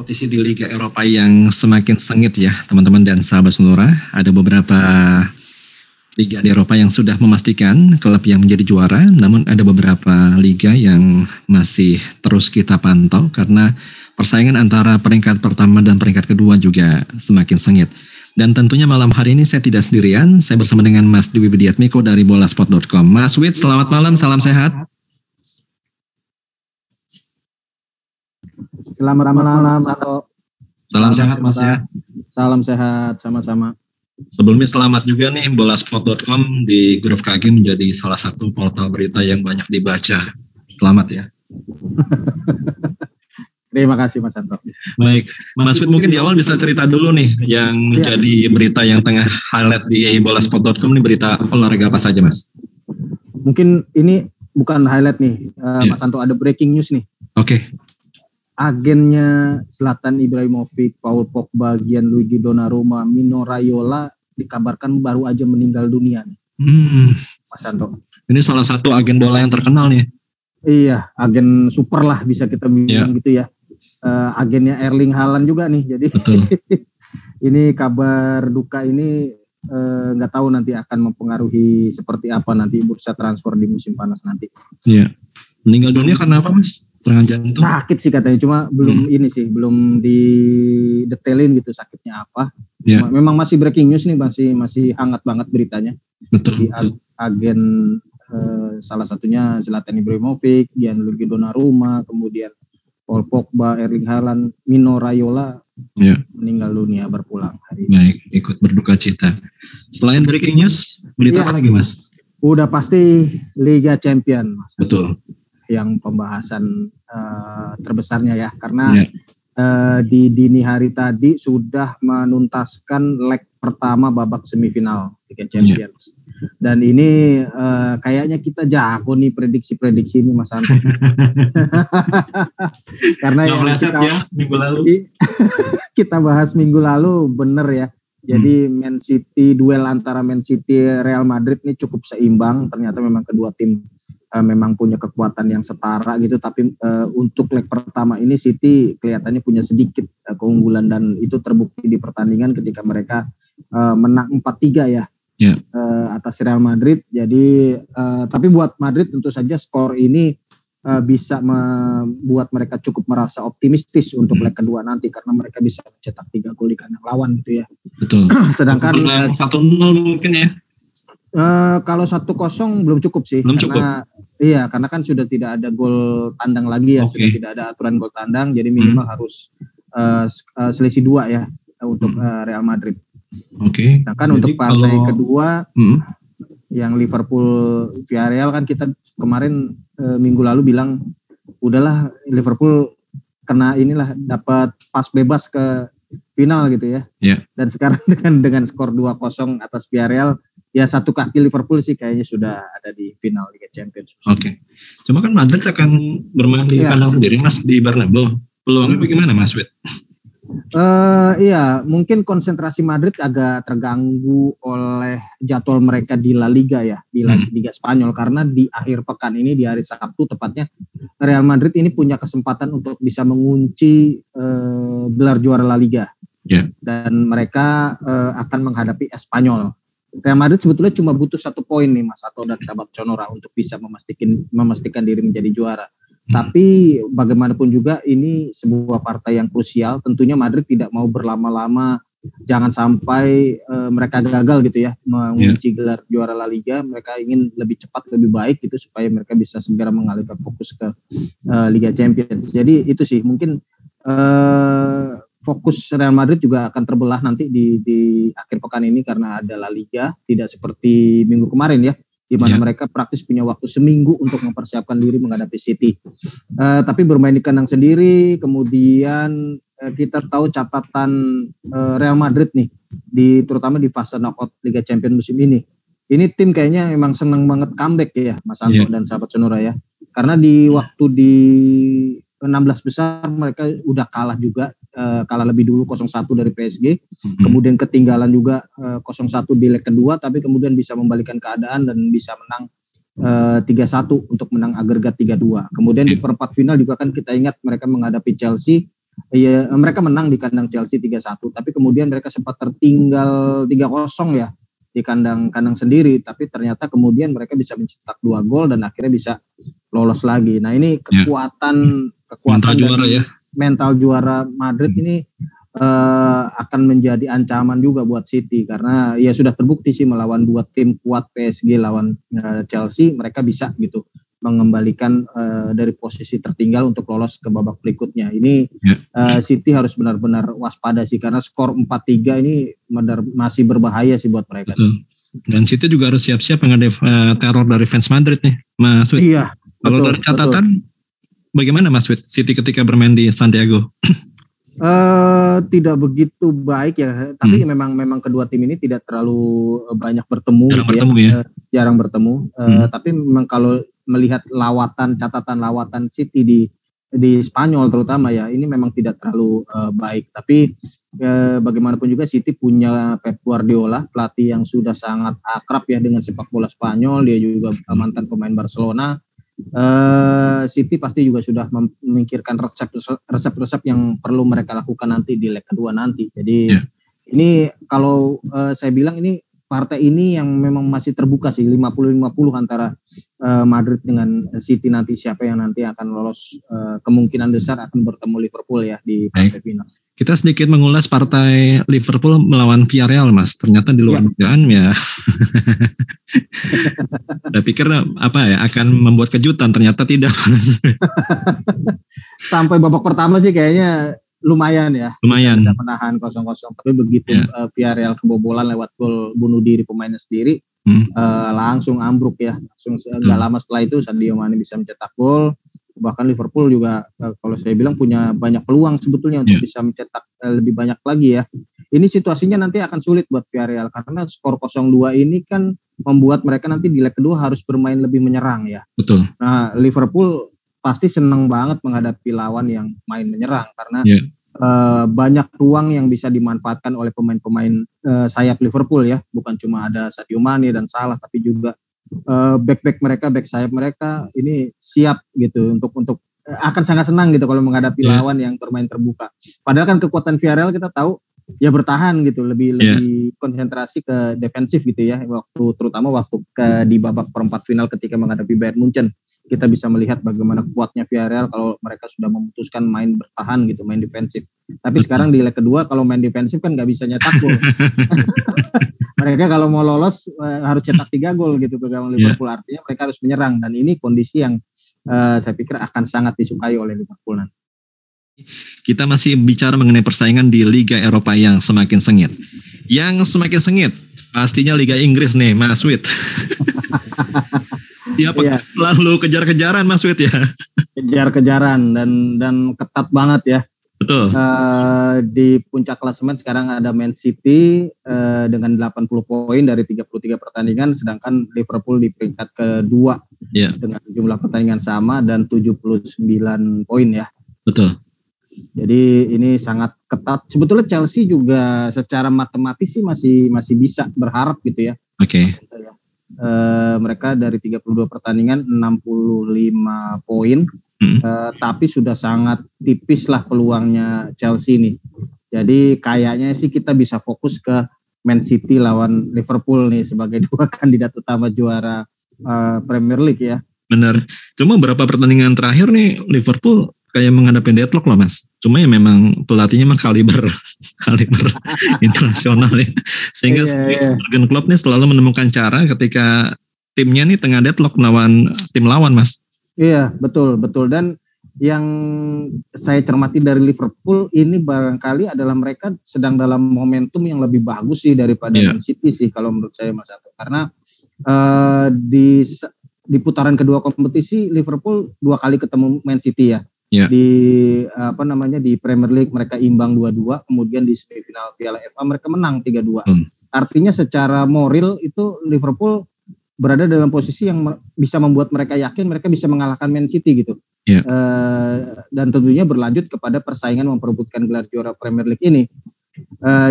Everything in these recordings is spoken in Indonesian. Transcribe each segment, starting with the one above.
kompetisi di Liga Eropa yang semakin sengit ya teman-teman dan sahabat Sonora. Ada beberapa liga di Eropa yang sudah memastikan klub yang menjadi juara, namun ada beberapa liga yang masih terus kita pantau karena persaingan antara peringkat pertama dan peringkat kedua juga semakin sengit. Dan tentunya malam hari ini saya tidak sendirian, saya bersama dengan Mas Dwi Widiatmiko dari bolasport.com. Mas Wid, selamat malam, salam sehat. Selamat malam, Sato. Salam sehat Mas ya. Salam sehat, sama-sama. Sebelumnya selamat juga nih, bolasport.com di grup KG menjadi salah satu portal berita yang banyak dibaca. Selamat ya. Terima kasih Mas Santo. Baik, Mas Fit mungkin di awal bisa cerita dulu nih yang menjadi berita yang tengah highlight di bolasport.com ini berita olahraga apa saja Mas? Mungkin ini bukan highlight nih, Mas Santo, ada breaking news nih. Oke. Agennya Zlatan Ibrahimovic, Paul Pogba, Gianluigi Donnarumma, Mino Raiola dikabarkan baru aja meninggal dunia nih. Mas Santo. Ini salah satu agen bola yang terkenal nih. Iya, agen super lah bisa kita bilang gitu ya. Agennya Erling Haaland juga nih. Jadi ini kabar duka ini nggak tahu nanti akan mempengaruhi seperti apa nanti bursa transfer di musim panas nanti. Iya. Meninggal dunia karena apa Mas? Serangan jantung? Sakit sih katanya, cuma belum ini sih, belum didetailin gitu sakitnya apa. Memang masih breaking news nih, masih hangat banget beritanya. Betul. Di agen salah satunya Zlatan Ibrahimovic, Gianluigi Donnarumma, kemudian Paul Pogba, Erling Haaland, Mino Raiola meninggal dunia, berpulang hari ini. Baik, ikut berduka cita. Selain breaking news, berita apa lagi Mas? Udah pasti Liga Champion Mas. Betul. Yang pembahasan terbesarnya ya, karena di dini hari tadi sudah menuntaskan leg pertama babak semifinal Liga Champions. Dan ini kayaknya kita jago nih prediksi-prediksi ini Mas Anto. Karena yang minggu lalu kita bahas minggu lalu bener ya. Jadi Man City, duel antara Man City Real Madrid ini cukup seimbang. Ternyata memang kedua tim memang punya kekuatan yang setara gitu, tapi untuk leg pertama ini City kelihatannya punya sedikit keunggulan dan itu terbukti di pertandingan ketika mereka menang 4-3 ya atas Real Madrid. Jadi tapi buat Madrid tentu saja skor ini bisa membuat mereka cukup merasa optimistis untuk leg kedua nanti karena mereka bisa mencetak 3 gol di kandang lawan gitu ya. Betul. Sedangkan 1-0 mungkin ya. Kalau 1-0 belum cukup sih, karena kan sudah tidak ada gol tandang lagi ya, sudah tidak ada aturan gol tandang, jadi minimal harus selisih 2 ya untuk Real Madrid. Sedangkan untuk partai kedua yang Liverpool Villarreal kan kita kemarin minggu lalu bilang udahlah Liverpool kena inilah dapat pas bebas ke final gitu ya. Dan sekarang dengan skor 2-0 atas Villarreal, ya satu kaki Liverpool sih kayaknya sudah ada di final Liga Champions. Cuma kan Madrid akan bermain di kandang sendiri Mas, di Bernabeu. Peluangnya bagaimana Mas Wid? Iya, mungkin konsentrasi Madrid agak terganggu oleh jadwal mereka di La Liga ya, di Liga Spanyol, karena di akhir pekan ini, di hari Sabtu tepatnya, Real Madrid ini punya kesempatan untuk bisa mengunci gelar juara La Liga. Dan mereka akan menghadapi Espanyol. Real Madrid sebetulnya cuma butuh 1 poin nih Mas Sato dan sahabat Sonora untuk bisa memastikan diri menjadi juara. Tapi bagaimanapun juga ini sebuah partai yang krusial. Tentunya Madrid tidak mau berlama-lama, jangan sampai mereka gagal gitu ya mengunci gelar juara La Liga. Mereka ingin lebih cepat, lebih baik gitu supaya mereka bisa segera mengalihkan fokus ke Liga Champions. Jadi itu sih mungkin fokus Real Madrid juga akan terbelah nanti di akhir pekan ini karena ada La Liga, tidak seperti minggu kemarin ya, di mana mereka praktis punya waktu seminggu untuk mempersiapkan diri menghadapi City. Tapi bermain di kandang sendiri, kemudian kita tahu catatan Real Madrid nih, terutama di fase knockout Liga Champions musim ini. Ini tim kayaknya emang senang banget comeback ya, Mas Anto dan sahabat Sonora ya. Karena di waktu di 16 besar mereka udah kalah juga, kalah lebih dulu 0-1 dari PSG, kemudian ketinggalan juga 0-1 di leg kedua, tapi kemudian bisa membalikan keadaan dan bisa menang 3-1 untuk menang agregat 3-2. Kemudian di perempat final juga kan kita ingat mereka menghadapi Chelsea, ya mereka menang di kandang Chelsea 3-1, tapi kemudian mereka sempat tertinggal 3-0 ya di kandang sendiri, tapi ternyata kemudian mereka bisa mencetak 2 gol dan akhirnya bisa lolos lagi. Nah, ini kekuatan mental juara ya. Mental juara Madrid ini akan menjadi ancaman juga buat City, karena ya sudah terbukti sih melawan 2 tim kuat PSG lawan Chelsea, mereka bisa gitu mengembalikan dari posisi tertinggal untuk lolos ke babak berikutnya. Ini City harus benar-benar waspada sih, karena skor 4-3 ini masih berbahaya sih buat mereka. Dan City juga harus siap-siap menghadapi teror dari fans Madrid nih, Mas Wid. Iya. Kalau dari catatan, bagaimana Mas Wid City ketika bermain di Santiago? Tidak begitu baik ya, tapi memang kedua tim ini tidak terlalu banyak bertemu, jarang bertemu. Tapi memang kalau melihat catatan lawatan City di Spanyol terutama ya, ini memang tidak terlalu baik. Tapi bagaimanapun juga City punya Pep Guardiola, pelatih yang sudah sangat akrab ya dengan sepak bola Spanyol. Dia juga mantan pemain Barcelona. City pasti juga sudah memikirkan resep-resep yang perlu mereka lakukan nanti di leg kedua nanti. Jadi ini kalau saya bilang ini partai ini yang memang masih terbuka sih, 50-50 antara Madrid dengan City nanti, siapa yang nanti akan lolos. Kemungkinan besar akan bertemu Liverpool ya di partai final. Kita sedikit mengulas partai Liverpool melawan Villarreal, Mas. Ternyata di luar dugaan ya. Saya pikir akan membuat kejutan, ternyata tidak. Sampai babak pertama sih kayaknya lumayan ya. Lumayan. Bisa menahan 0-0, tapi begitu Villarreal kebobolan lewat gol bunuh diri pemainnya sendiri, langsung ambruk ya. Langsung nggak lama setelah itu Sadio Mane bisa mencetak gol. Bahkan Liverpool juga kalau saya bilang punya banyak peluang sebetulnya untuk bisa mencetak lebih banyak lagi ya. Ini situasinya nanti akan sulit buat Villarreal, karena skor 0-2 ini kan membuat mereka nanti di leg kedua harus bermain lebih menyerang ya. Betul. Nah, Liverpool pasti senang banget menghadapi lawan yang main menyerang, karena banyak ruang yang bisa dimanfaatkan oleh pemain-pemain sayap Liverpool ya. Bukan cuma ada Sadio Mane dan Salah, tapi juga back sayap mereka ini siap gitu untuk akan sangat senang gitu kalau menghadapi lawan yang bermain terbuka. Padahal kan kekuatan Villarreal kita tahu ya bertahan gitu, lebih konsentrasi ke defensif gitu ya, terutama waktu di babak perempat final ketika menghadapi Bayern Munchen. Kita bisa melihat bagaimana kuatnya Villarreal kalau mereka sudah memutuskan main bertahan gitu, main defensif. Tapi sekarang di leg kedua kalau main defensif kan nggak bisa nyetak gol. Mereka kalau mau lolos harus cetak 3 gol gitu ke gawang Liverpool. Artinya mereka harus menyerang, dan ini kondisi yang saya pikir akan sangat disukai oleh Liverpool nanti. Kita masih bicara mengenai persaingan di Liga Eropa yang semakin sengit. Yang semakin sengit pastinya Liga Inggris nih, Mas Wid. Selalu kejar-kejaran Mas Wid ya. Kejar-kejaran dan ketat banget ya. Betul. Di puncak klasemen sekarang ada Man City dengan 80 poin dari 33 pertandingan, sedangkan Liverpool di peringkat kedua dengan jumlah pertandingan sama dan 79 poin ya. Betul. Jadi ini sangat ketat. Sebetulnya Chelsea juga secara matematis sih masih bisa berharap gitu ya. Oke. Mereka dari 32 pertandingan 65 poin. Tapi sudah sangat tipis lah peluangnya Chelsea ini. Jadi kayaknya sih kita bisa fokus ke Man City lawan Liverpool nih sebagai 2 kandidat utama juara Premier League ya. Benar. Cuma berapa pertandingan terakhir nih Liverpool kayak menghadapi deadlock lah Mas. Cuma ya memang pelatihnya mah kaliber internasional ya. Sehingga Jurgen Klopp nih selalu menemukan cara ketika timnya nih tengah deadlock melawan tim lawan Mas. Iya, betul. Dan yang saya cermati dari Liverpool ini barangkali adalah mereka sedang dalam momentum yang lebih bagus sih daripada Man City sih kalau menurut saya Mas Ato. Karena di putaran kedua kompetisi Liverpool 2 kali ketemu Man City ya. Di di Premier League mereka imbang 2-2, kemudian di semifinal Piala FA mereka menang 3-2. Artinya secara moral itu Liverpool berada dalam posisi yang bisa membuat mereka yakin mereka bisa mengalahkan Man City gitu. Dan tentunya berlanjut kepada persaingan memperebutkan gelar juara Premier League ini.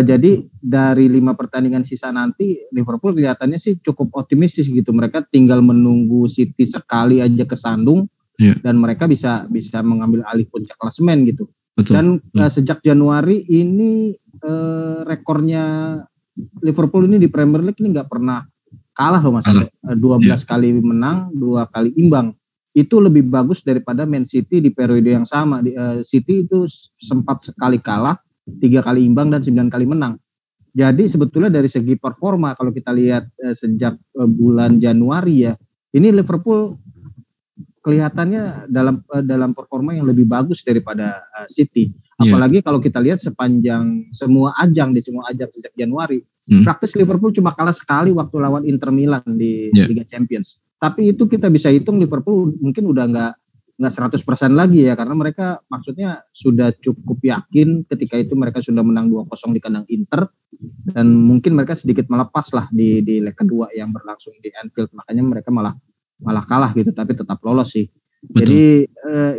Jadi dari 5 pertandingan sisa nanti Liverpool kelihatannya sih cukup optimistis gitu. Mereka tinggal menunggu City sekali aja kesandung dan mereka bisa mengambil alih puncak klasemen gitu. Betul. Dan sejak Januari ini rekornya Liverpool ini di Premier League ini nggak pernah kalah loh Mas. 12 kali menang, 2 kali imbang. Itu lebih bagus daripada Man City di periode yang sama. City itu sempat sekali kalah, 3 kali imbang dan 9 kali menang. Jadi sebetulnya dari segi performa kalau kita lihat sejak bulan Januari ya, ini Liverpool kelihatannya dalam performa yang lebih bagus daripada City. Apalagi kalau kita lihat sepanjang semua ajang sejak Januari, praktis Liverpool cuma kalah sekali waktu lawan Inter Milan di Liga Champions. Tapi itu kita bisa hitung Liverpool mungkin udah nggak 100% lagi ya, karena mereka maksudnya sudah cukup yakin ketika itu mereka sudah menang 2-0 di kandang Inter, dan mungkin mereka sedikit melepas lah di leg kedua yang berlangsung di Anfield, makanya mereka malah kalah gitu, tapi tetap lolos sih. Betul. Jadi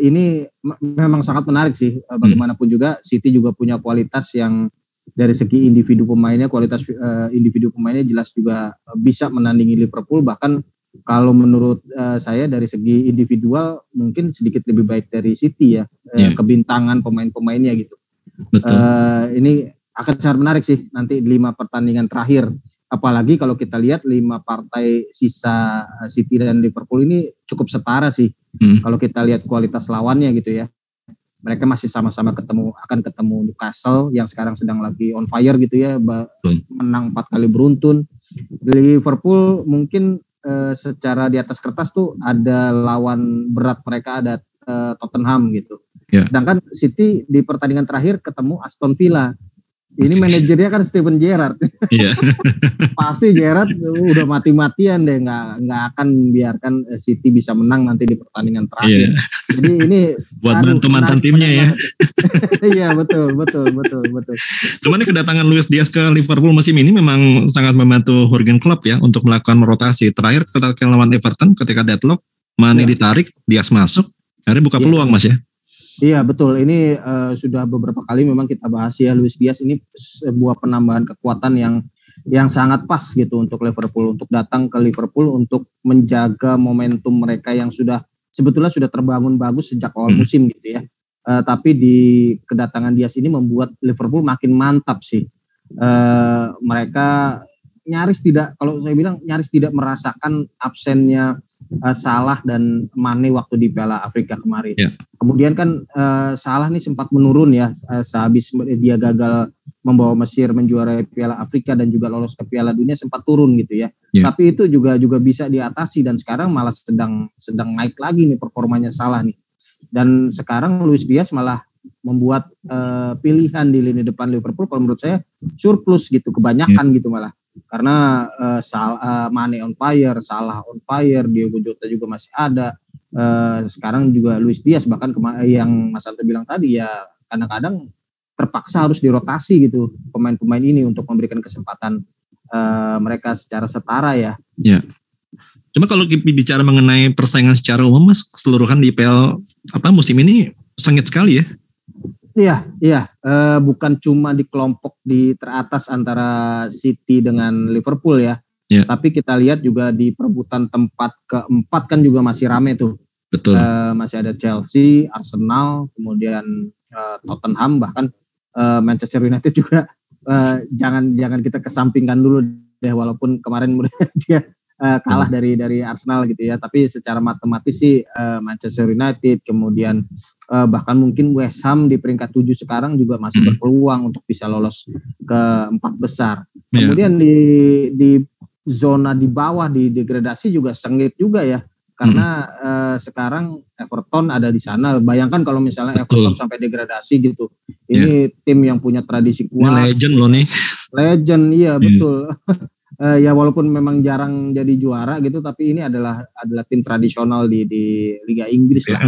ini memang sangat menarik sih. Bagaimanapun juga City juga punya kualitas yang dari segi individu pemainnya, kualitas individu pemainnya jelas juga bisa menandingi Liverpool. Bahkan kalau menurut saya dari segi individual mungkin sedikit lebih baik dari City ya. Kebintangan pemain-pemainnya gitu. Betul. Ini akan sangat menarik sih nanti 5 pertandingan terakhir. Apalagi kalau kita lihat 5 partai sisa City dan Liverpool ini cukup setara sih. Kalau kita lihat kualitas lawannya gitu ya. Mereka masih sama-sama akan ketemu Newcastle yang sekarang sedang lagi on fire gitu ya. Menang 4 kali beruntun. Liverpool mungkin secara di atas kertas tuh ada lawan berat mereka, ada Tottenham gitu. Sedangkan City di pertandingan terakhir ketemu Aston Villa. Ini manajernya kan Steven Gerrard. Pasti Gerrard udah mati-matian deh, nggak akan biarkan City bisa menang nanti di pertandingan terakhir. Jadi ini buat bantu mantan timnya ya. Iya betul. Cuman ini kedatangan Luis Diaz ke Liverpool musim ini memang sangat membantu Jurgen Klopp ya untuk melakukan rotasi. Terakhir ketika lawan Everton ketika deadlock, Mane ditarik, Diaz masuk, akhirnya buka peluang Mas ya. Iya betul, ini sudah beberapa kali memang kita bahas ya, Luis Diaz ini sebuah penambahan kekuatan yang sangat pas gitu untuk Liverpool, untuk datang ke Liverpool untuk menjaga momentum mereka yang sebetulnya sudah terbangun bagus sejak awal musim gitu ya. Tapi di kedatangan Diaz ini membuat Liverpool makin mantap sih. Mereka nyaris tidak merasakan absennya Salah dan Mane waktu di Piala Afrika kemarin. Kemudian kan Salah nih sempat menurun ya sehabis dia gagal membawa Mesir menjuarai Piala Afrika dan juga lolos ke Piala Dunia, sempat turun gitu ya. Tapi itu juga bisa diatasi dan sekarang malah sedang naik lagi nih performanya Salah nih. Dan sekarang Luis Diaz malah membuat pilihan di lini depan Liverpool kalau menurut saya surplus gitu, kebanyakan gitu malah. Karena Mane on fire, Salah on fire, Diogo Jota juga masih ada. Sekarang juga Luis Diaz, bahkan yang Mas Santo bilang tadi ya kadang-kadang terpaksa harus dirotasi gitu pemain-pemain ini untuk memberikan kesempatan mereka secara setara ya. Cuma kalau bicara mengenai persaingan secara umum Mas, keseluruhan di IPL musim ini sengit sekali ya. Iya, bukan cuma di kelompok di teratas antara City dengan Liverpool ya. Tapi kita lihat juga di perebutan tempat keempat kan juga masih rame tuh. Betul. Masih ada Chelsea, Arsenal, kemudian Tottenham, bahkan Manchester United juga jangan kita kesampingkan dulu deh, walaupun kemarin dia kalah dari Arsenal gitu ya. Tapi secara matematis sih Manchester United, kemudian bahkan mungkin West Ham di peringkat 7 sekarang juga masih berpeluang untuk bisa lolos ke 4 besar. Kemudian di zona di bawah di degradasi juga sengit juga ya, karena sekarang Everton ada di sana. Bayangkan kalau misalnya Everton sampai degradasi gitu. Ini tim yang punya tradisi kuat. Ini legend loh nih. Legend, iya betul. Ya walaupun memang jarang jadi juara gitu, tapi ini adalah tim tradisional di Liga Inggris lah.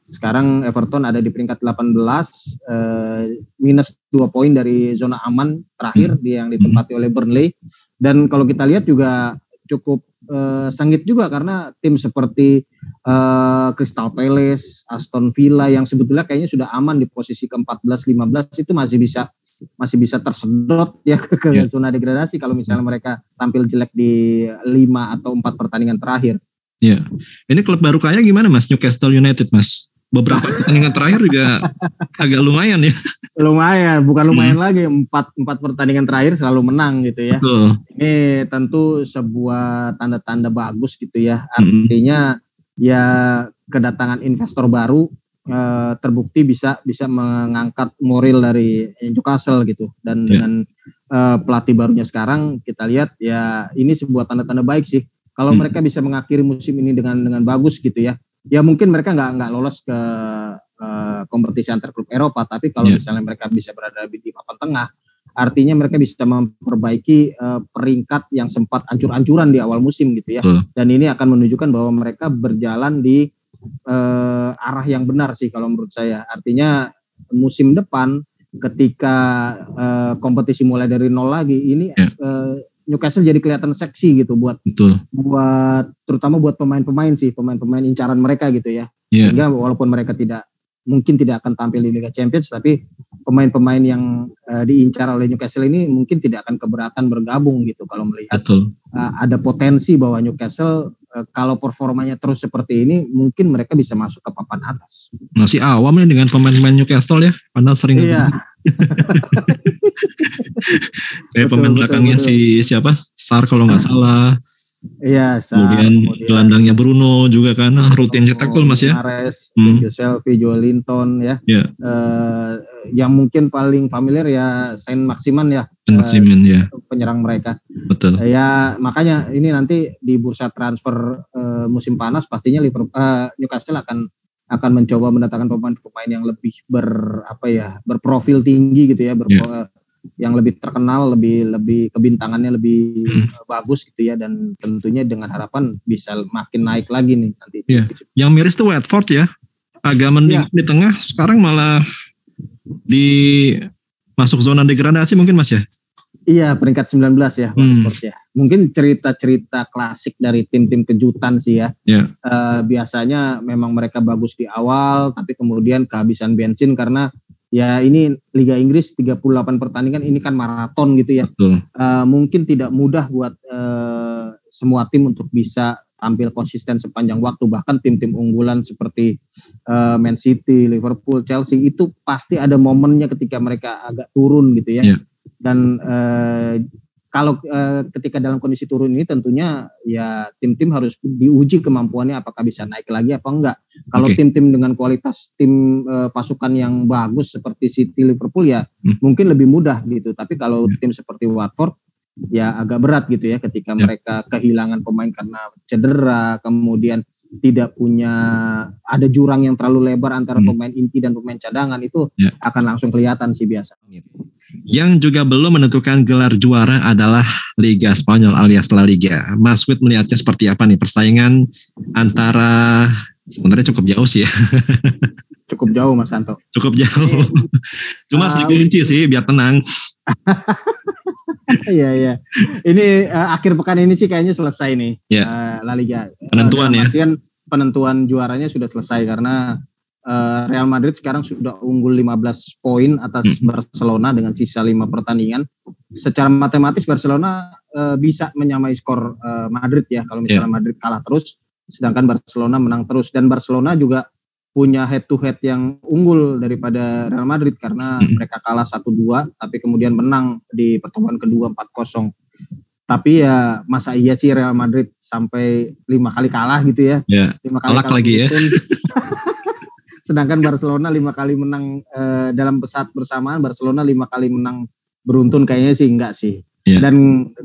Sekarang Everton ada di peringkat 18, minus 2 poin dari zona aman terakhir yang ditempati oleh Burnley. Dan kalau kita lihat juga cukup sengit juga karena tim seperti Crystal Palace, Aston Villa yang sebetulnya kayaknya sudah aman di posisi ke-14-15 itu masih bisa tersedot ya ke zona degradasi kalau misalnya mereka tampil jelek di 5 atau 4 pertandingan terakhir. Ini klub baru kaya gimana Mas? Newcastle United Mas. beberapa pertandingan terakhir juga agak lumayan ya. Lumayan, bukan lumayan lagi, empat pertandingan terakhir selalu menang gitu ya. Betul. Ini tentu sebuah tanda-tanda bagus gitu ya. Artinya ya kedatangan investor baru terbukti bisa mengangkat moral dari Newcastle gitu. Dan dengan pelatih barunya sekarang kita lihat ya ini sebuah tanda-tanda baik sih. Kalau mereka bisa mengakhiri musim ini dengan bagus gitu ya. Ya mungkin mereka nggak lolos ke kompetisi antar klub Eropa, tapi kalau misalnya mereka bisa berada di papan tengah, artinya mereka bisa memperbaiki peringkat yang sempat ancur-ancuran di awal musim gitu ya. Dan ini akan menunjukkan bahwa mereka berjalan di arah yang benar sih kalau menurut saya. Artinya musim depan ketika kompetisi mulai dari nol lagi, ini Newcastle jadi kelihatan seksi gitu buat terutama buat pemain-pemain sih, pemain-pemain incaran mereka gitu ya. Sehingga walaupun mereka mungkin tidak akan tampil di Liga Champions, tapi pemain-pemain yang diincar oleh Newcastle ini mungkin tidak akan keberatan bergabung gitu kalau melihat ada potensi bahwa Newcastle kalau performanya terus seperti ini mungkin mereka bisa masuk ke papan atas. Masih awam nih dengan pemain-pemain Newcastle ya, karena sering kayak pemain belakangnya si siapa? Sar kalau nggak salah. Iya, kemudian gelandangnya Bruno juga kan rutin cetak gol Mas ya. Mahrez, Joselvi, Joelinton ya. Yang mungkin paling familiar ya Saint Maximin ya. Penyerang mereka. Betul. Ya makanya ini nanti di bursa transfer musim panas pastinya Newcastle akan mencoba mendatangkan pemain-pemain yang lebih berprofil tinggi gitu ya, yang lebih terkenal, lebih kebintangannya lebih bagus gitu ya, dan tentunya dengan harapan bisa makin naik lagi nih nanti. Yang miris tuh Watford ya, agak mending di tengah, sekarang malah masuk zona degradasi mungkin Mas ya? Iya, peringkat 19 ya Watford ya. Mungkin cerita-cerita klasik dari tim-tim kejutan sih ya. Biasanya memang mereka bagus di awal, tapi kemudian kehabisan bensin karena ya ini Liga Inggris 38 pertandingan, ini kan maraton gitu ya. Mungkin tidak mudah buat semua tim untuk bisa tampil konsisten sepanjang waktu. Bahkan tim-tim unggulan seperti Man City, Liverpool, Chelsea itu pasti ada momennya ketika mereka agak turun gitu ya. Dan kalau ketika dalam kondisi turun ini tentunya ya tim-tim harus diuji kemampuannya apakah bisa naik lagi apa enggak. Kalau tim-tim dengan kualitas tim pasukan yang bagus seperti City, Liverpool ya mungkin lebih mudah gitu. Tapi kalau tim seperti Watford ya agak berat gitu ya ketika mereka kehilangan pemain karena cedera, kemudian tidak punya, ada jurang yang terlalu lebar antara pemain inti dan pemain cadangan, itu akan langsung kelihatan sih biasa. Yang juga belum menentukan gelar juara adalah Liga Spanyol alias La Liga. Mas Wid melihatnya seperti apa nih persaingan antara, sebenarnya cukup jauh sih ya. Cukup jauh Mas Santo. Cukup jauh. Cuma dikunci sih biar tenang. Iya. Ini akhir pekan ini sih kayaknya selesai nih La Liga. Penentuan ya. Penentuan juaranya sudah selesai karena Real Madrid sekarang sudah unggul 15 poin atas Barcelona dengan sisa 5 pertandingan. Secara matematis Barcelona bisa menyamai skor Madrid ya kalau misalnya Madrid kalah terus, sedangkan Barcelona menang terus. Dan Barcelona juga punya head to head yang unggul daripada Real Madrid karena mereka kalah 1-2 tapi kemudian menang di pertemuan kedua 4-0. Tapi ya masa iya sih Real Madrid sampai 5 kali kalah gitu ya. 5 kali kalah lagi ya. Sedangkan Barcelona 5 kali menang dalam saat bersamaan, Barcelona 5 kali menang beruntun kayaknya sih enggak sih. Dan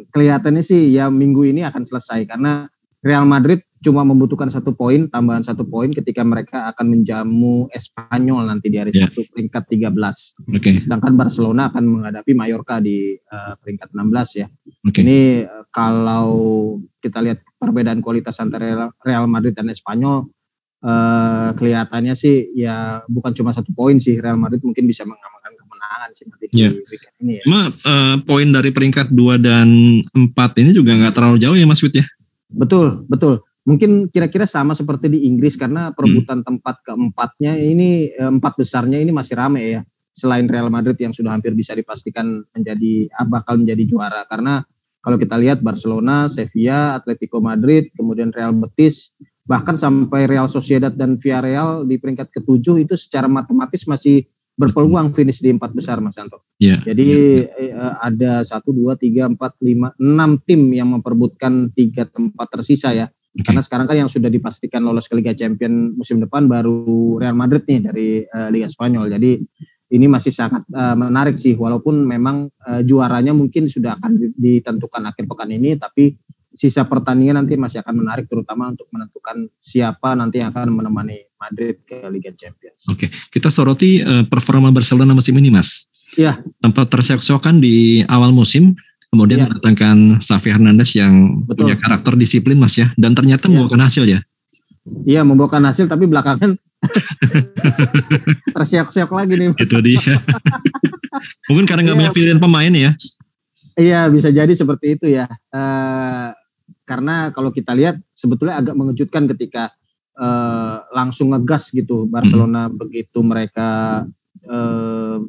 kelihatannya sih ya minggu ini akan selesai karena Real Madrid cuma membutuhkan 1 poin, tambahan 1 poin ketika mereka akan menjamu Espanyol nanti di hari Sabtu peringkat 13. Sedangkan Barcelona akan menghadapi Mallorca di peringkat 16 ya. Ini kalau kita lihat perbedaan kualitas antara Real Madrid dan Espanyol, kelihatannya sih ya bukan cuma 1 poin sih, Real Madrid mungkin bisa mengamankan kemenangan sih nanti di weekend ini ya. Cuma poin dari peringkat 2 dan 4 ini juga nggak terlalu jauh ya Mas Wid ya? Betul. Mungkin kira-kira sama seperti di Inggris karena perebutan tempat keempatnya ini, 4 besarnya ini masih rame ya. Selain Real Madrid yang sudah hampir bisa dipastikan bakal menjadi juara. Karena kalau kita lihat Barcelona, Sevilla, Atletico Madrid, kemudian Real Betis, bahkan sampai Real Sociedad dan Villarreal di peringkat ke-7 itu secara matematis masih berpeluang finish di 4 besar, Mas Santo. Yeah. Jadi ada 1, 2, 3, 4, 5, 6 tim yang memperebutkan 3 tempat tersisa ya. Okay. Karena sekarang kan yang sudah dipastikan lolos ke Liga Champions musim depan baru Real Madrid nih dari Liga Spanyol. Jadi ini masih sangat menarik sih, walaupun memang juaranya mungkin sudah akan ditentukan akhir pekan ini, tapi sisa pertandingan nanti masih akan menarik, terutama untuk menentukan siapa nanti yang akan menemani Madrid ke Liga Champions. Oke, kita soroti performa Barcelona musim ini, Mas. Iya. Tempat terseok-seokan di awal musim, kemudian mendatangkan Xavi Hernandez yang punya karakter disiplin, Mas ya, dan ternyata membuahkan hasil ya. Iya, membuahkan hasil, tapi belakangan terseok-seok lagi nih, Mas. Itu dia. Mungkin karena nggak banyak pilihan pemain ya. Iya, bisa jadi seperti itu ya. Karena kalau kita lihat sebetulnya agak mengejutkan ketika langsung ngegas gitu Barcelona begitu mereka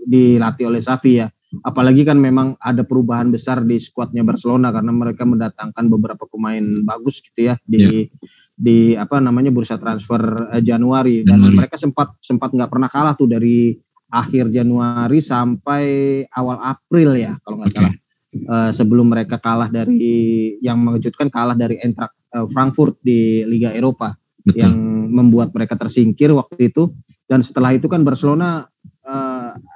dilatih oleh Xavi ya. Apalagi kan memang ada perubahan besar di skuadnya Barcelona karena mereka mendatangkan beberapa pemain bagus gitu ya di apa namanya bursa transfer Januari, dan mereka sempat nggak pernah kalah tuh dari akhir Januari sampai awal April ya kalau nggak salah. Sebelum mereka kalah dari, yang mengejutkan kalah dari Eintracht Frankfurt di Liga Eropa. Betul. Yang membuat mereka tersingkir waktu itu, dan setelah itu kan Barcelona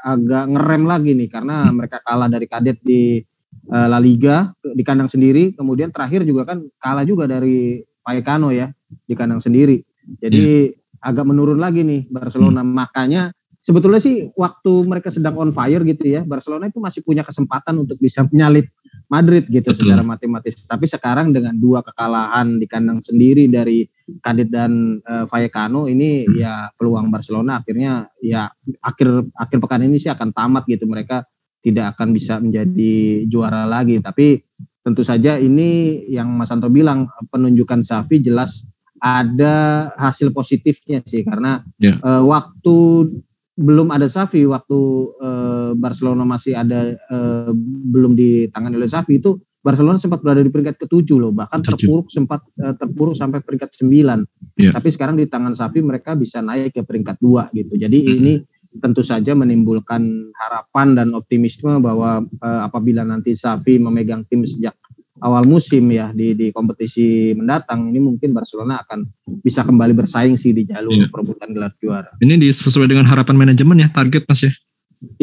agak ngerem lagi nih karena mereka kalah dari Kadet di La Liga di kandang sendiri, kemudian terakhir juga kan kalah juga dari Vallecano ya di kandang sendiri, jadi agak menurun lagi nih Barcelona. Makanya sebetulnya sih waktu mereka sedang on fire gitu ya, Barcelona itu masih punya kesempatan untuk bisa menyalip Madrid gitu. Betul. Secara matematis. Tapi sekarang dengan 2 kekalahan di kandang sendiri dari Kadet dan Vallecano ini ya peluang Barcelona akhirnya ya akhir pekan ini sih akan tamat gitu. Mereka tidak akan bisa menjadi juara lagi. Tapi tentu saja ini yang Mas Santo bilang, penunjukan Xavi jelas ada hasil positifnya sih, karena waktu belum ada Xavi, waktu Barcelona masih ada belum ditangani oleh Xavi itu Barcelona sempat berada di peringkat ke-7 loh, bahkan terpuruk sampai peringkat 9. Tapi sekarang di tangan Xavi mereka bisa naik ke peringkat 2 gitu. Jadi ini tentu saja menimbulkan harapan dan optimisme bahwa apabila nanti Xavi memegang tim sejak awal musim ya di kompetisi mendatang, ini mungkin Barcelona akan bisa kembali bersaing sih di jalur perebutan gelar juara. Ini sesuai dengan harapan manajemen ya, target Mas ya?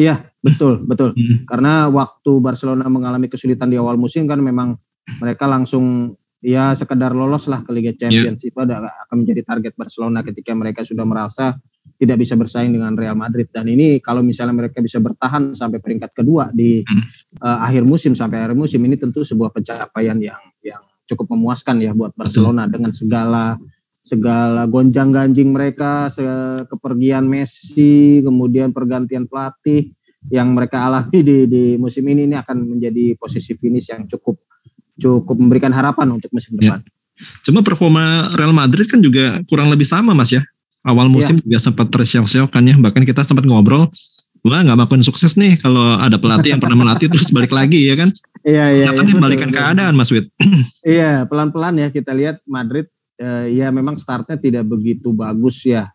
Iya, betul. Karena waktu Barcelona mengalami kesulitan di awal musim kan memang mereka langsung ya sekedar lolos lah ke Liga Champions. Itu akan menjadi target Barcelona ketika mereka sudah merasa tidak bisa bersaing dengan Real Madrid. Dan ini kalau misalnya mereka bisa bertahan sampai peringkat kedua di akhir musim, ini tentu sebuah pencapaian yang cukup memuaskan ya buat Barcelona. Dengan segala gonjang-ganjing mereka, kepergian Messi, kemudian pergantian pelatih yang mereka alami di musim ini akan menjadi posisi finish yang cukup memberikan harapan untuk musim depan. Cuma performa Real Madrid kan juga kurang lebih sama Mas ya. Awal musim juga sempat terseok-seok kan ya, bahkan kita sempat ngobrol, wah nggak makin sukses nih kalau ada pelatih yang pernah melatih terus balik lagi ya kan? Iya. Balikan keadaan Mas Wid. Iya, pelan-pelan ya kita lihat Madrid. Ya memang startnya tidak begitu bagus ya.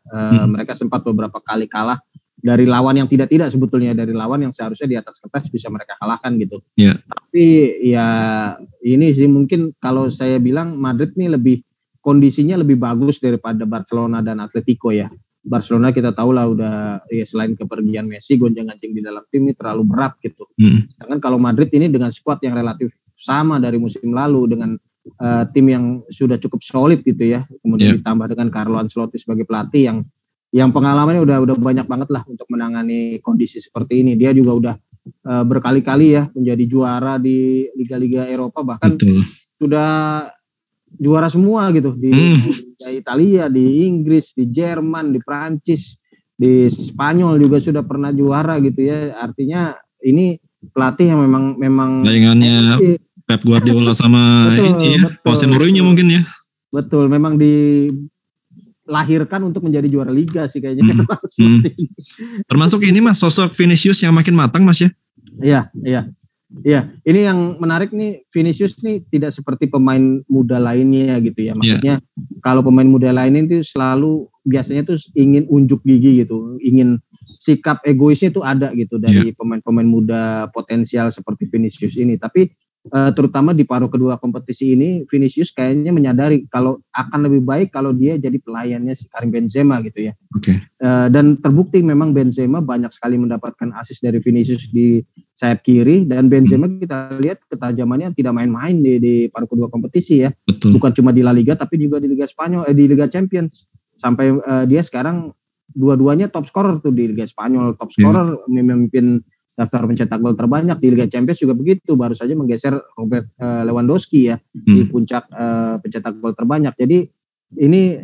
Mereka sempat beberapa kali kalah dari lawan yang tidak sebetulnya, dari lawan yang seharusnya di atas kertas bisa mereka kalahkan gitu. Tapi ya ini sih mungkin kalau saya bilang Madrid nih kondisinya lebih bagus daripada Barcelona dan Atletico ya. Barcelona kita tahu lah udah ya selain kepergian Messi, gonjang-ganjing di dalam tim ini terlalu berat gitu. Sedangkan kalau Madrid ini dengan skuad yang relatif sama dari musim lalu, dengan tim yang sudah cukup solid gitu ya, kemudian ditambah dengan Carlo Ancelotti sebagai pelatih yang pengalamannya udah banyak banget lah untuk menangani kondisi seperti ini. Dia juga udah berkali-kali ya menjadi juara di liga-liga Eropa, bahkan sudah juara semua gitu di Italia, di Inggris, di Jerman, di Prancis, di Spanyol juga sudah pernah juara gitu ya. Artinya ini pelatih yang memang bayangannya Pep Guardiola sama Jose Mourinho mungkin ya. Betul, memang dilahirkan untuk menjadi juara liga sih kayaknya. Termasuk ini Mas, sosok Vinicius yang makin matang Mas ya. Iya. Iya, ini yang menarik nih, Vinicius nih tidak seperti pemain muda lainnya gitu ya. Maksudnya kalau pemain muda lainnya itu selalu biasanya tuh ingin unjuk gigi gitu, ingin sikap egoisnya itu ada gitu dari pemain-pemain muda potensial seperti Vinicius ini. Tapi terutama di paruh kedua kompetisi ini, Vinicius kayaknya menyadari kalau akan lebih baik kalau dia jadi pelayannya si Karim Benzema gitu ya. Dan terbukti memang Benzema banyak sekali mendapatkan assist dari Vinicius di sayap kiri, dan Benzema kita lihat ketajamannya tidak main-main di paruh kedua kompetisi ya. Betul. Bukan cuma di La Liga tapi juga di Liga Spanyol, di Liga Champions. Sampai dia sekarang dua-duanya top scorer tuh di Liga Spanyol, top scorer, memimpin daftar pencetak gol terbanyak. Di Liga Champions juga begitu, baru saja menggeser Robert Lewandowski ya di puncak pencetak gol terbanyak. Jadi ini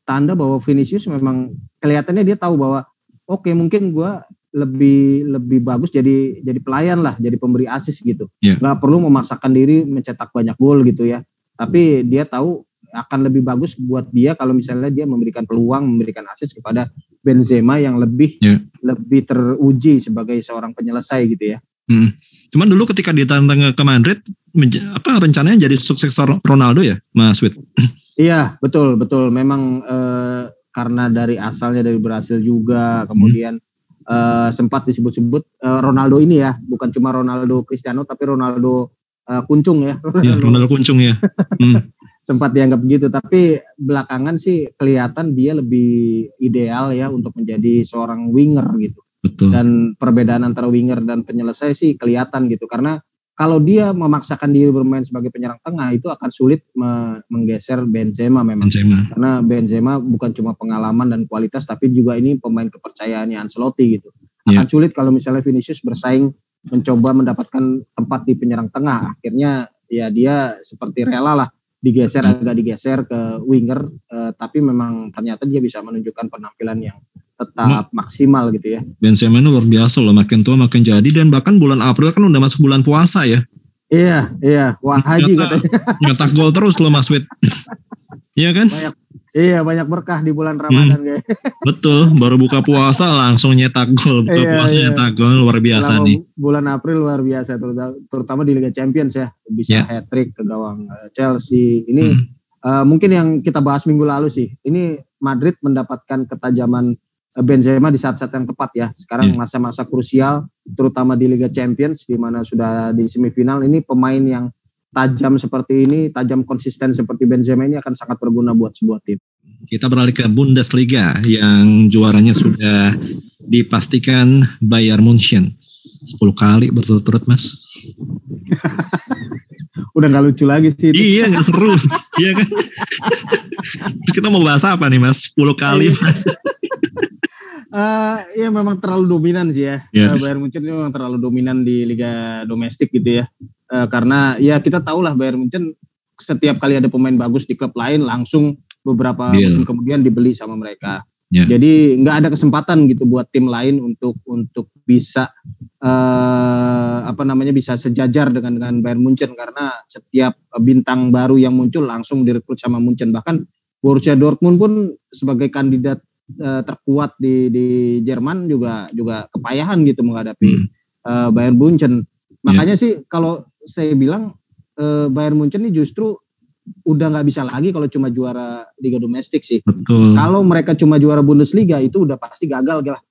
tanda bahwa Vinicius memang kelihatannya dia tahu bahwa oke, mungkin gue lebih bagus jadi pelayan lah, jadi pemberi assist gitu. Nggak perlu memaksakan diri mencetak banyak gol gitu ya. Tapi dia tahu akan lebih bagus buat dia kalau misalnya dia memberikan peluang, memberikan assist kepada Benzema yang lebih teruji sebagai seorang penyelesai gitu ya. Cuman dulu ketika ditantang ke Madrid, rencananya jadi suksesor Ronaldo ya, Mas Wid? Iya, betul. Memang karena dari asalnya dari Brasil juga, kemudian sempat disebut-sebut Ronaldo ini ya, bukan cuma Ronaldo Cristiano tapi Ronaldo Kuncung ya. Ronaldo Kuncung ya. Sempat dianggap begitu, tapi belakangan sih kelihatan dia lebih ideal ya untuk menjadi seorang winger gitu. Betul. Dan perbedaan antara winger dan penyelesai sih kelihatan gitu, karena kalau dia memaksakan diri bermain sebagai penyerang tengah itu akan sulit menggeser Benzema memang. Karena Benzema bukan cuma pengalaman dan kualitas, tapi juga ini pemain kepercayaannya Ancelotti gitu. Akan sulit kalau misalnya Vinicius bersaing mencoba mendapatkan tempat di penyerang tengah. Akhirnya ya dia seperti rela lah agak digeser ke winger, tapi memang ternyata dia bisa menunjukkan penampilan yang tetap maksimal gitu ya. Benzema ini luar biasa loh, makin tua makin jadi, dan bahkan bulan April kan udah masuk bulan puasa ya. Iya, wah haji katanya. Nyetak gol terus loh Mas Wid. Iya kan? Banyak berkah di bulan Ramadan kayak. Betul, baru buka puasa langsung nyetak gol, nyetak gol, luar biasa nih. Bulan April luar biasa, terutama di Liga Champions ya, bisa hat-trick ke gawang Chelsea. Ini mungkin yang kita bahas minggu lalu sih. Ini Madrid mendapatkan ketajaman Benzema di saat-saat yang tepat ya. Sekarang masa-masa krusial, terutama di Liga Champions, di mana sudah di semifinal. Ini pemain yang tajam seperti ini, tajam konsisten seperti Benzema ini akan sangat berguna buat sebuah tim. Kita beralih ke Bundesliga yang juaranya sudah dipastikan Bayern Munchen 10 kali berturut-turut, Mas. Udah gak lucu lagi sih itu. Iya, gak seru. Iya kan? Terus kita mau bahas apa nih Mas? 10 kali Mas. Ya memang terlalu dominan sih ya. Bayern Munchen ini memang terlalu dominan di liga domestik gitu ya. Karena ya kita tahu lah Bayern Munchen setiap kali ada pemain bagus di klub lain langsung beberapa musim kemudian dibeli sama mereka. Jadi nggak ada kesempatan gitu buat tim lain untuk bisa bisa sejajar dengan Bayern Munchen, karena setiap bintang baru yang muncul langsung direkrut sama Munchen. Bahkan Borussia Dortmund pun sebagai kandidat terkuat di Jerman juga kepayahan gitu menghadapi Bayern Munchen. Makanya sih kalau saya bilang Bayern Munchen ini justru udah nggak bisa lagi kalau cuma juara liga domestik sih. Betul. Kalau mereka cuma juara Bundesliga itu udah pasti gagal lah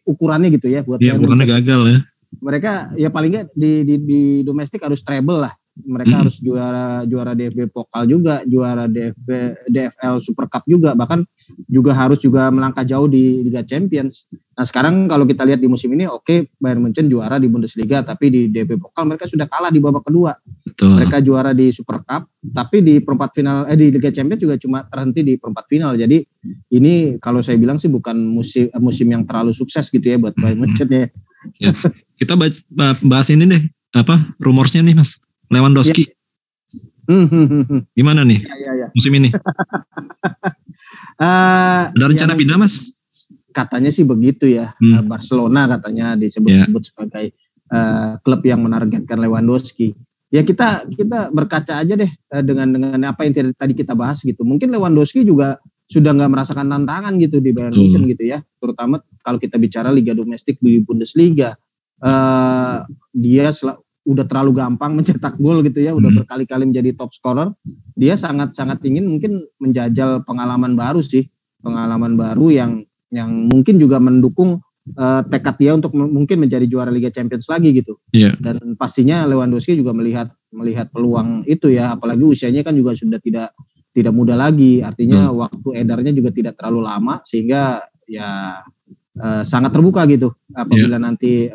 ukurannya gitu ya buat Bayern Munchen. Ukurannya gagal ya. Mereka ya paling nggak di domestik harus treble lah. Mereka harus juara DFB Pokal juga, juara DFL Super Cup juga, bahkan juga harus melangkah jauh di Liga Champions. Nah sekarang kalau kita lihat di musim ini, Bayern Munchen juara di Bundesliga, tapi di DFB Pokal mereka sudah kalah di babak kedua. Betul. Mereka juara di Super Cup, tapi di perempat final di Liga Champions juga cuma terhenti di perempat final. Jadi ini kalau saya bilang sih bukan musim yang terlalu sukses gitu ya buat Bayern Munchen ya. Kita bahas ini deh, rumorsnya nih Mas. Lewandowski. Gimana nih musim ini? Ada rencana pindah Mas? Katanya sih begitu ya. Barcelona katanya disebut-sebut sebagai klub yang menargetkan Lewandowski. Ya kita berkaca aja deh dengan apa yang tadi kita bahas gitu. Mungkin Lewandowski juga sudah nggak merasakan tantangan gitu di Bayern Munchen gitu ya. Terutama kalau kita bicara liga domestik di Bundesliga. Dia udah terlalu gampang mencetak gol gitu ya, udah berkali-kali menjadi top scorer. Dia sangat-sangat ingin mungkin menjajal pengalaman baru sih, pengalaman baru yang mungkin juga mendukung tekad dia untuk mungkin menjadi juara Liga Champions lagi gitu. Dan pastinya Lewandowski juga melihat peluang itu ya, apalagi usianya kan juga sudah tidak muda lagi, artinya waktu edarnya juga tidak terlalu lama, sehingga ya sangat terbuka gitu apabila nanti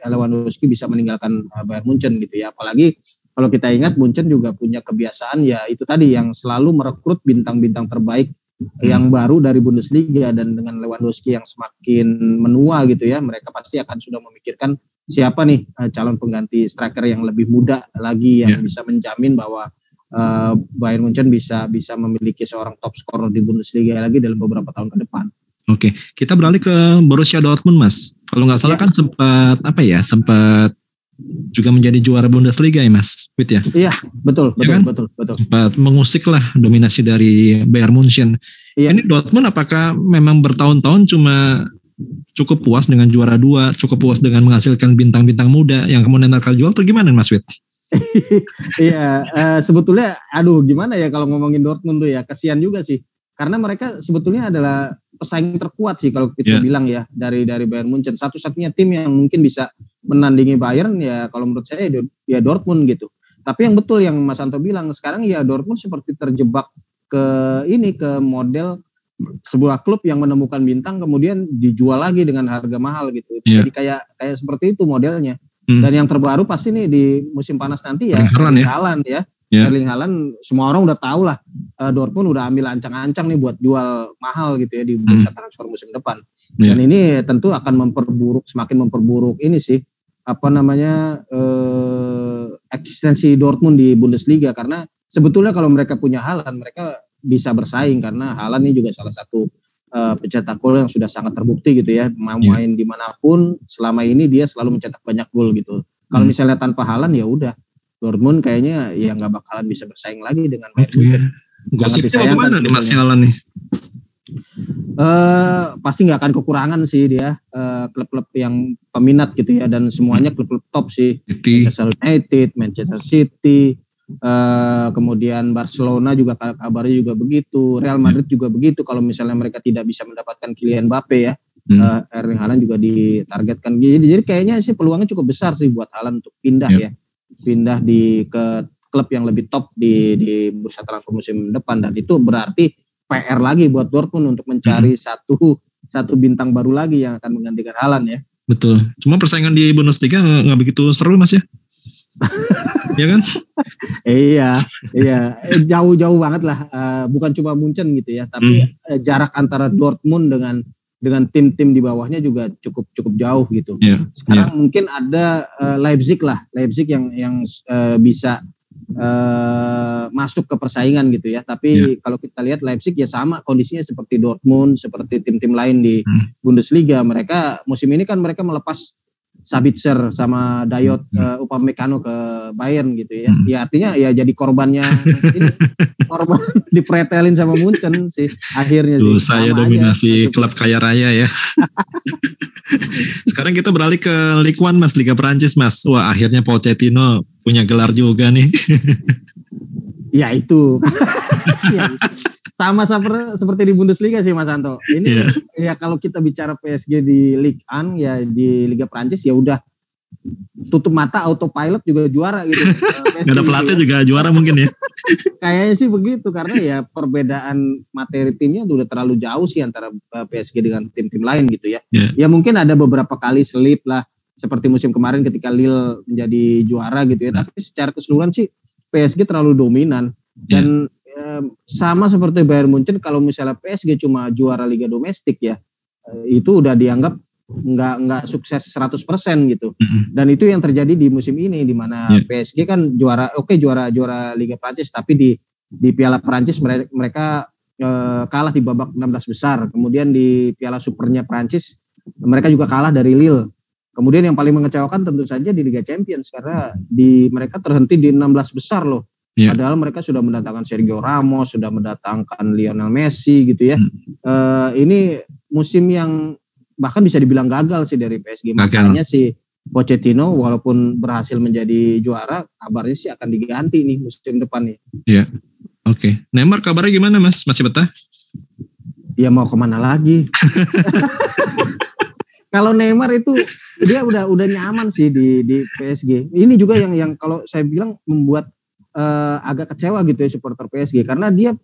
Lewandowski bisa meninggalkan Bayern Munchen gitu ya. Apalagi kalau kita ingat Munchen juga punya kebiasaan ya itu tadi, yang selalu merekrut bintang-bintang terbaik yang baru dari Bundesliga, dan dengan Lewandowski yang semakin menua gitu ya, mereka pasti akan sudah memikirkan siapa nih calon pengganti striker yang lebih muda lagi, yang bisa menjamin bahwa Bayern Munchen bisa memiliki seorang top scorer di Bundesliga lagi dalam beberapa tahun ke depan. Oke, kita beralih ke Borussia Dortmund, Mas. Kalau nggak salah kan sempat juga menjadi juara Bundesliga ya, Mas Wit ya? Iya, betul. Sempat mengusik lah dominasi dari Bayern Munchen. Ini Dortmund apakah memang bertahun-tahun cuma cukup puas dengan juara 2, cukup puas dengan menghasilkan bintang-bintang muda yang kemudian akan jual, atau gimana, Mas Wit? Iya, sebetulnya gimana ya kalau ngomongin Dortmund tuh ya, kasihan juga sih. Karena mereka sebetulnya adalah pesaing terkuat sih kalau kita bilang ya, dari Bayern Munchen. Satu-satunya tim yang mungkin bisa menandingi Bayern ya kalau menurut saya ya Dortmund gitu. Tapi yang betul yang Mas Anto bilang, sekarang ya Dortmund seperti terjebak ke model sebuah klub yang menemukan bintang kemudian dijual lagi dengan harga mahal gitu. Jadi kayak seperti itu modelnya. Dan yang terbaru pasti nih di musim panas nanti ya Haaland ya. Erling Haaland, semua orang udah tahu lah, Dortmund udah ambil ancang-ancang nih buat jual mahal gitu ya di bursa transfer musim depan. Dan ini tentu akan semakin memperburuk ini sih, eksistensi Dortmund di Bundesliga, karena sebetulnya kalau mereka punya Haaland, mereka bisa bersaing, karena Haaland ini juga salah satu pencetak gol yang sudah sangat terbukti gitu ya, main dimanapun selama ini dia selalu mencetak banyak gol gitu. Kalau misalnya tanpa Haaland ya udah, Dortmund kayaknya ya nggak bakalan bisa bersaing lagi dengan Bayern Munchen. Gosipnya gimana nih Mas Haaland nih? Pasti nggak akan kekurangan sih dia, klub-klub yang peminat gitu ya, dan semuanya klub-klub top sih. Manchester United, Manchester City, kemudian Barcelona juga kabarnya juga begitu, Real Madrid juga begitu. Kalau misalnya mereka tidak bisa mendapatkan Kylian Mbappe ya, Erling Haaland juga ditargetkan. Jadi kayaknya sih peluangnya cukup besar sih buat Haaland untuk pindah ya. Pindah ke klub yang lebih top di bursa transfer musim depan, dan itu berarti PR lagi buat Dortmund untuk mencari satu bintang baru lagi yang akan menggantikan Haaland ya. Betul. Cuma persaingan di Bundesliga nggak begitu seru, Mas ya? Iya kan? Iya. Jauh-jauh banget lah. Bukan cuma Munchen gitu ya, tapi jarak antara Dortmund dengan tim-tim di bawahnya juga cukup jauh gitu. Sekarang mungkin ada Leipzig yang bisa masuk ke persaingan gitu ya. Tapi kalau kita lihat Leipzig ya sama kondisinya seperti Dortmund, seperti tim-tim lain di Bundesliga. Mereka musim ini kan mereka melepas Sabitzer sama Dayot Upamecano ke Bayern gitu ya. Ya artinya ya jadi korban dipretelin sama Munchen sih akhirnya sih. Saya dominasi klub kaya raya ya. Sekarang kita beralih ke Ligue 1 Mas, Liga Perancis Mas. Wah, akhirnya Pochettino punya gelar juga nih. Ya itu. Sama seperti di Bundesliga sih Mas Anto. Ini ya kalau kita bicara PSG di Ligue 1 ya, di Liga Prancis ya udah tutup mata autopilot juga juara gitu. Gak ada pelatih juga juara mungkin ya. Kayaknya sih begitu, karena ya perbedaan materi timnya udah terlalu jauh sih antara PSG dengan tim-tim lain gitu ya. Ya mungkin ada beberapa kali selip lah, seperti musim kemarin ketika Lille menjadi juara gitu ya. Tapi secara keseluruhan sih PSG terlalu dominan. Dan sama seperti Bayern Munchen, kalau misalnya PSG cuma juara Liga Domestik ya, itu udah dianggap nggak sukses 100% gitu. Dan itu yang terjadi di musim ini, di mana PSG kan juara Liga Prancis, tapi di Piala Prancis mereka kalah di babak 16 besar. Kemudian di Piala Supernya Prancis mereka juga kalah dari Lille. Kemudian yang paling mengecewakan tentu saja di Liga Champions, karena mereka terhenti di 16 besar loh. Padahal mereka sudah mendatangkan Sergio Ramos, sudah mendatangkan Lionel Messi gitu ya. Ini musim yang bahkan bisa dibilang gagal sih dari PSG. Makanya sih Pochettino walaupun berhasil menjadi juara, kabarnya sih akan diganti nih musim depan nih. Iya. Oke. Neymar kabarnya gimana Mas? Masih betah? Dia mau kemana lagi? Kalau Neymar itu dia udah nyaman sih di PSG. Ini juga yang kalau saya bilang membuat agak kecewa gitu ya supporter PSG, karena dia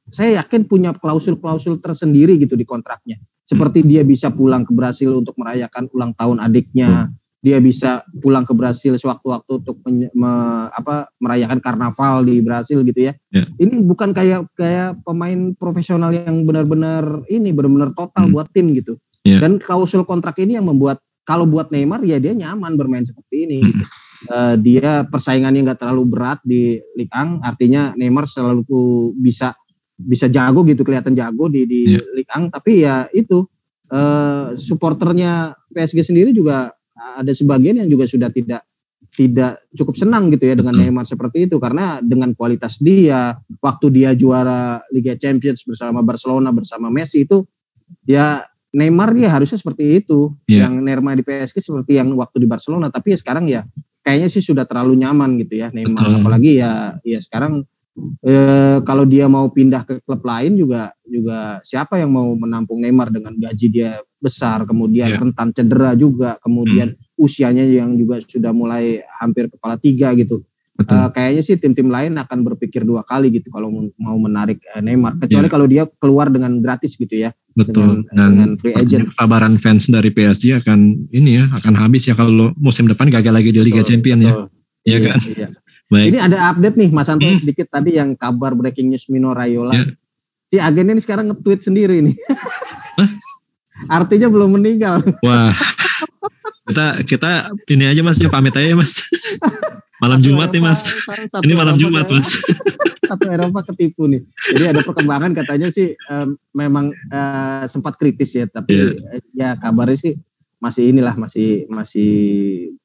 saya yakin punya klausul-klausul tersendiri gitu di kontraknya. Seperti dia bisa pulang ke Brasil untuk merayakan ulang tahun adiknya, dia bisa pulang ke Brasil sewaktu-waktu untuk merayakan karnaval di Brasil gitu ya. Ini bukan kayak pemain profesional yang benar-benar total buat tim gitu. Dan klausul kontrak ini yang membuat kalau buat Neymar ya dia nyaman bermain seperti ini gitu. Dia persaingannya nggak terlalu berat di Ligue 1, artinya Neymar selalu bisa jago gitu, kelihatan jago di Ligue 1, tapi ya itu supporternya PSG sendiri juga ada sebagian yang juga sudah tidak cukup senang gitu ya dengan Neymar seperti itu, karena dengan kualitas dia waktu dia juara Liga Champions bersama Barcelona bersama Messi itu ya Neymar ya harusnya seperti itu, yang Neymar di PSG seperti yang waktu di Barcelona, tapi ya sekarang ya kayaknya sih sudah terlalu nyaman gitu ya Neymar. Apalagi ya sekarang kalau dia mau pindah ke klub lain juga siapa yang mau menampung Neymar dengan gaji dia besar, kemudian rentan cedera juga, kemudian usianya yang juga sudah mulai hampir kepala 3 gitu. Kayaknya sih tim-tim lain akan berpikir 2 kali gitu kalau mau menarik Neymar, kecuali kalau dia keluar dengan gratis gitu ya. Betul. Dengan free agent. Kesabaran fans dari PSG akan habis ya kalau musim depan gagal lagi di Liga Champions ya. Iya kan? Iya. Baik. Ini ada update nih Mas Anto sedikit tadi yang kabar breaking news Mino Raiola. Si agennya ini sekarang nge-tweet sendiri nih. Artinya belum meninggal. Wah. Kita ini aja Mas, pamit aja Mas. Malam Jumat nih Mas. Ini malam Jumat Mas. Satu Eropa ketipu nih. Jadi ada perkembangan katanya sih memang sempat kritis ya, tapi ya kabarnya sih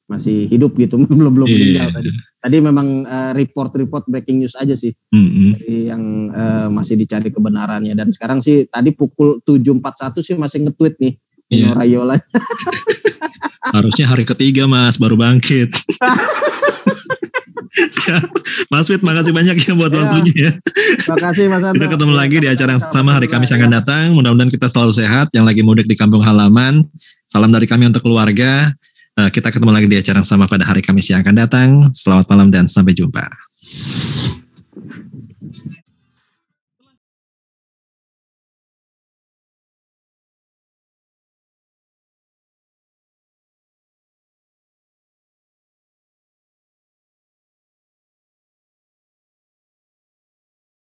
masih hidup gitu, belum meninggal tadi. Tadi memang report breaking news aja sih. Jadi yang masih dicari kebenarannya, dan sekarang sih tadi pukul 7.41 sih masih nge-tweet nih Mino Raiola. Harusnya hari ketiga Mas baru bangkit. Mas Fit, makasih banyak ya buat waktunya ya. Makasih Mas Anto. Kita ketemu lagi di acara yang sama hari Kamis yang akan datang. Mudah-mudahan kita selalu sehat. Yang lagi mudik di kampung halaman, salam dari kami untuk keluarga. Kita ketemu lagi di acara yang sama pada hari Kamis yang akan datang. Selamat malam dan sampai jumpa.